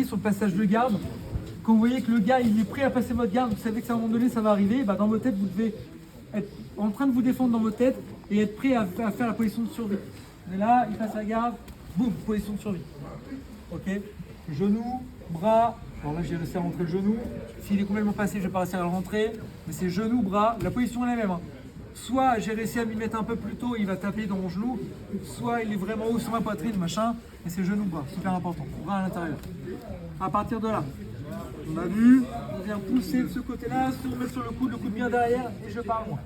Sur le passage de garde, quand vous voyez que le gars il est prêt à passer votre garde, vous savez que à un moment donné ça va arriver, bah dans votre tête vous devez être en train de vous défendre dans votre tête et être prêt à faire la position de survie. On est là, il passe la garde, boum, position de survie. Ok, genou, bras, alors là j'ai réussi à rentrer le genou, s'il est complètement passé je vais pas réussir à le rentrer, mais c'est genou, bras, la position est la même. Hein. Soit j'ai réussi à m'y mettre un peu plus tôt, il va taper dans mon genou, soit il est vraiment haut sur ma poitrine, machin, et c'est genou, bras, super important, bras à l'intérieur. À partir de là, on a vu, on vient pousser de ce côté-là, se remettre sur le coude bien derrière, et je pars loin.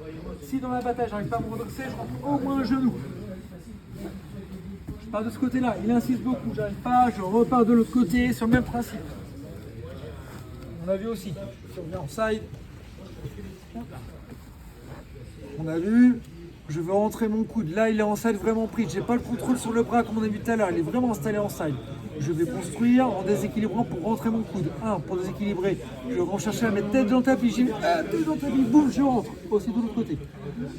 Si dans la bataille, j'arrive pas à me redresser, je rentre au moins un genou. Je pars de ce côté-là, il insiste beaucoup, j'arrive pas, je repars de l'autre côté, sur le même principe. On a vu aussi, si on vient en side, on a vu, je veux rentrer mon coude. Là, il est en side vraiment pris. J'ai pas le contrôle sur le bras comme on a vu tout à l'heure. Il est vraiment installé en side. Je vais construire en déséquilibrant pour rentrer mon coude. Pour déséquilibrer, je vais chercher à mettre tête dans le tapis. J'ai tête dans le tapis, boum, je rentre. Aussi de l'autre côté.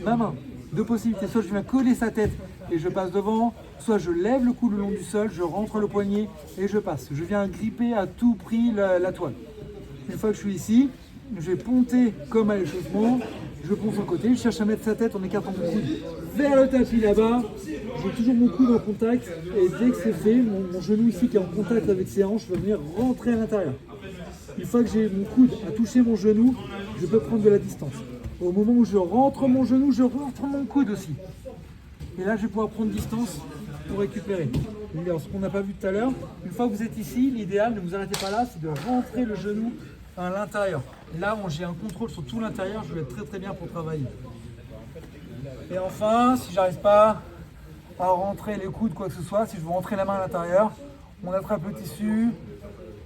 Ma main, deux possibilités. Soit je viens coller sa tête et je passe devant. Soit je lève le cou le long du sol, je rentre le poignet et je passe. Je viens gripper à tout prix la toile. Une fois que je suis ici, je vais ponter comme à l'échauffement. Je ponce sur le côté, je cherche à mettre sa tête en écartant mon coude vers le tapis là-bas. J'ai toujours mon coude en contact et dès que c'est fait, mon genou ici qui est en contact avec ses hanches va venir rentrer à l'intérieur. Une fois que j'ai mon coude à toucher mon genou, je peux prendre de la distance. Au moment où je rentre mon genou, je rentre mon coude aussi. Et là, je vais pouvoir prendre distance pour récupérer. Alors, ce qu'on n'a pas vu tout à l'heure, une fois que vous êtes ici, l'idéal, ne vous arrêtez pas là, c'est de rentrer le genou à l'intérieur. Là, j'ai un contrôle sur tout l'intérieur, je vais être très bien pour travailler. Et enfin, si j'arrive pas à rentrer les coudes, quoi que ce soit, si je veux rentrer la main à l'intérieur, on attrape le tissu.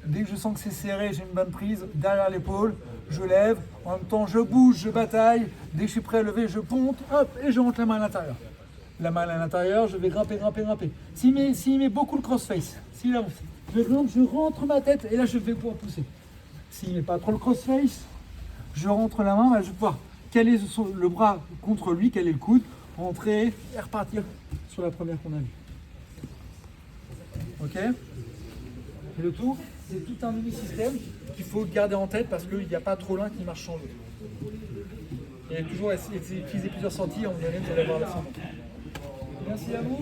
Dès que je sens que c'est serré, j'ai une bonne prise derrière l'épaule, je lève. En même temps, je bouge, je bataille. Dès que je suis prêt à lever, je ponte, hop, et je rentre la main à l'intérieur. La main à l'intérieur, je vais grimper. S'il met beaucoup le crossface, s'il avance, je rentre ma tête et là, je vais pouvoir pousser. S'il ne met pas trop le crossface, je rentre la main, je vais pouvoir caler le bras contre lui, caler le coude, rentrer et repartir sur la première qu'on a vue. Ok? Et le tout, c'est tout un mini-système qu'il faut garder en tête parce qu'il n'y a pas trop l'un qui marche sans l'autre. Et toujours essayer d'utiliser plusieurs sorties, on vous allez voir la santé. Merci à vous.